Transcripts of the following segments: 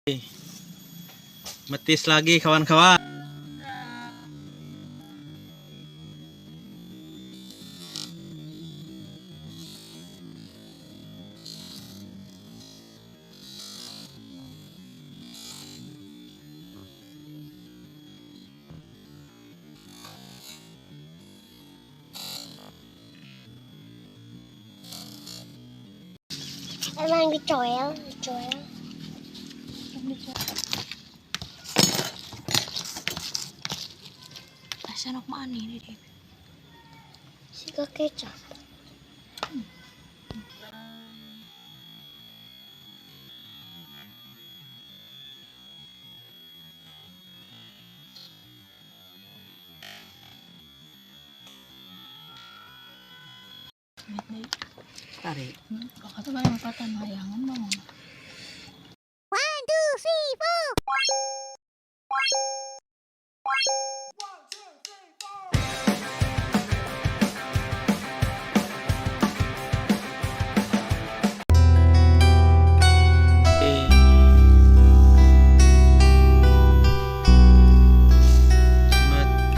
Metis lagi kawan-kawan. Emang dicoel. Sanok mana ini deh? Siga kecap. Tarik. Kakak tuh banyak patah mayangan bang. 1, 2, 3, 4.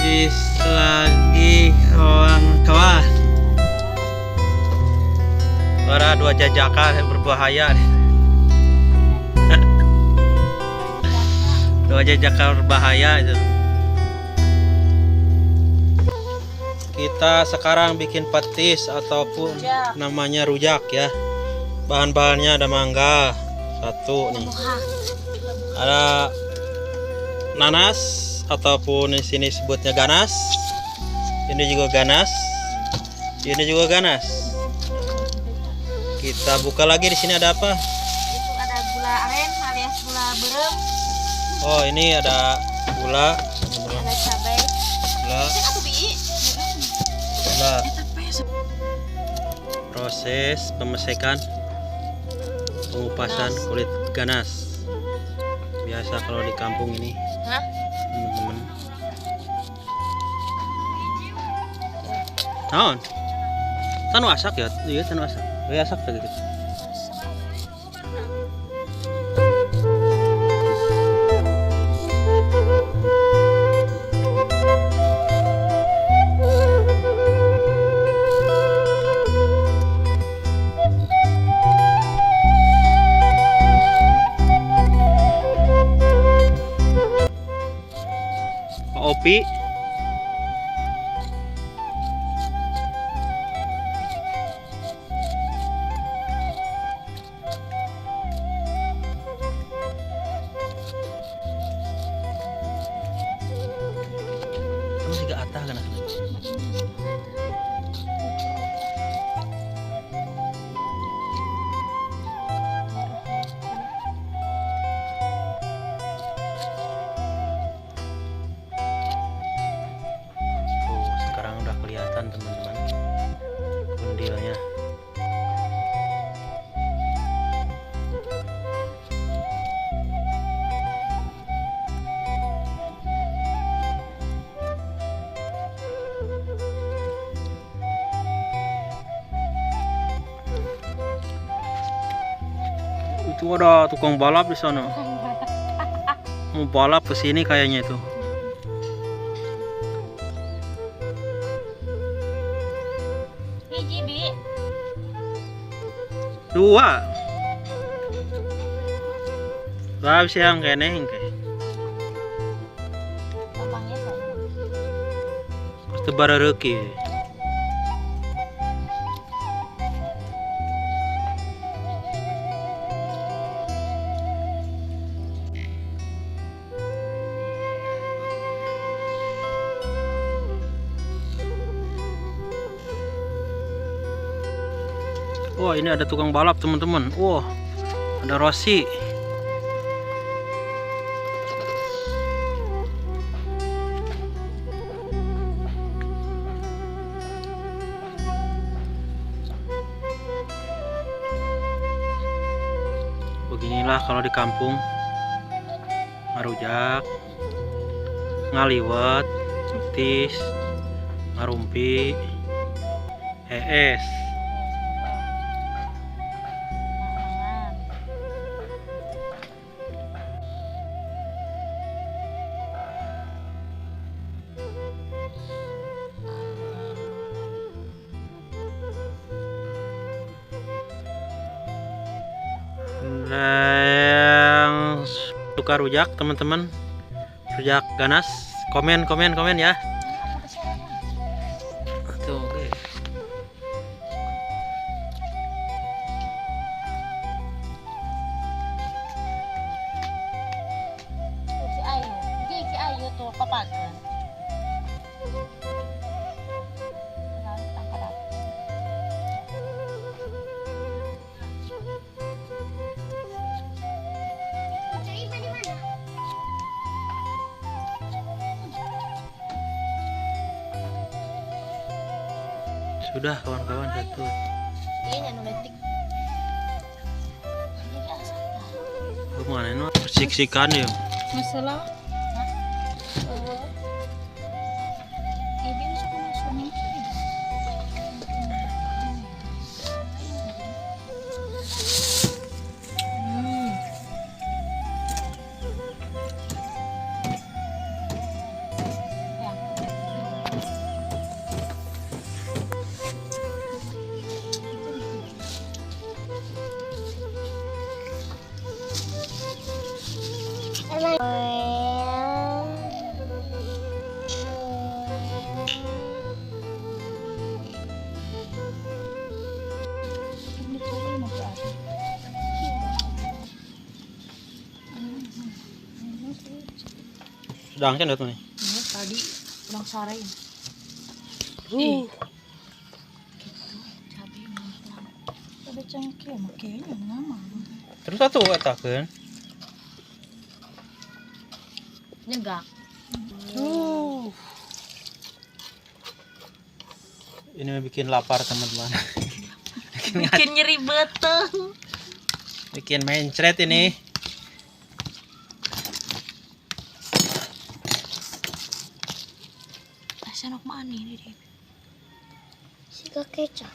Metis lagi kawan-kawan. Suara dua jajakan yang berbahaya. Dua jajakan berbahaya itu. Kita sekarang bikin petis ataupun namanya rujak ya. Bahan-bahannya ada mangga satu nih. Ada nanas ataupun di sini sebutnya ganas. Ini juga ganas. Ini juga ganas. Kita buka lagi, di sini ada apa? Itu ada gula aren alias gula berem. Oh, ini ada gula. Ada cabai. Gula. Gula. Proses pemesekan pengupasan kulit ganas. Biasa kalau di kampung ini, Hah? teman-teman. Naon? Tanu asak ya? Iya, tanu asak. Ya asak tadi gitu. Opi. Masih ke atas kan? Tuh, sekarang udah kelihatan teman-teman kundilnya. Itu ada tukang balap di sana. Mau balap ke sini kayaknya itu. Hiji bi. Dua. Berapa sih yang kene engke? Gampangnya saya. Pasti barareuki. Wah, ini ada tukang balap teman-teman. Wah, ada Rossi. Beginilah kalau di kampung. Marujak, ngaliwat, metis, ngarumpi, es. Ada yang suka rujak teman-teman, rujak ganas, komen ya. Tuh, oke. Si Ayu. Si Ayu tuh papakan. Lalu tangkap apa? Cari mana-mana. Sudah kawan-kawan satu. Iya nya nuletik. Jadi asap. Gimana ini? Persik-sikan ya. Masalah. Ibu masuk ke suami. Sudah angkat tuh nih. Ini tadi pulang sore. Uh. Cabai mantap. Cabai cengkeh makanya nama. Terus satu katakan. Nyegak. Ini bikin lapar teman-teman. Bikin nyeri beteng. Bikin mencret ini. Sanok mani ini deh. Siga kecap.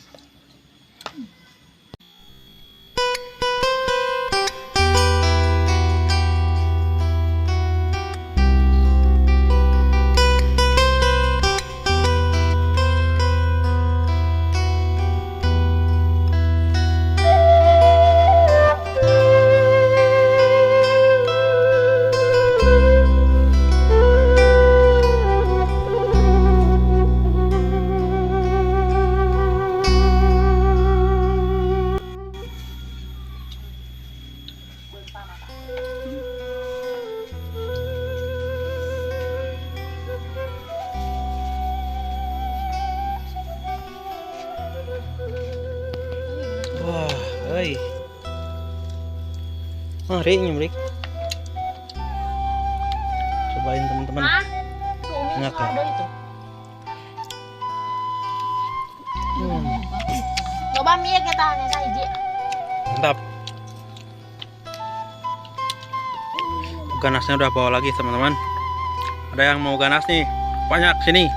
Wah, oi. Mari nyumrik. Cobain teman-teman. Hah? Tuh Umi Enak, suka ada itu. Coba mie kita hanya saja. Mantap. Ganasnya udah bawa lagi teman-teman. Ada yang mau ganas nih? Banyak sini.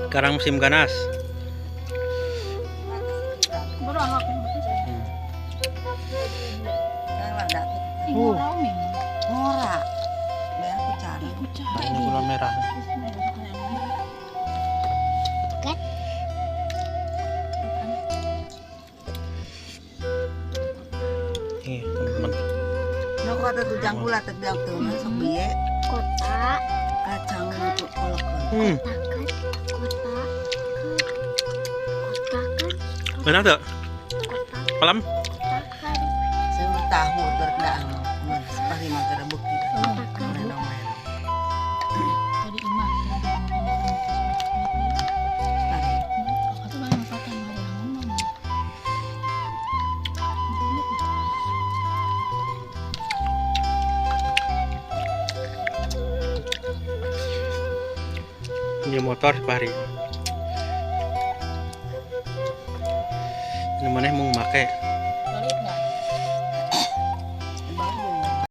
Sekarang musim ganas. Baru anak Ngora. Biar aku cari. Ini gula merah. Kan? Nih teman-teman. Nó kata tujang gula tegang tuh sok biye Kota. kacang untuk kolak. Kota kan. Enak tuh. Kota Pelam. kan. Saya tahu berdaan. Seperti magara bukti. tadi imah. Kakak tuh banyak kata Mariam. Ini motor pari. Ini mana mau make?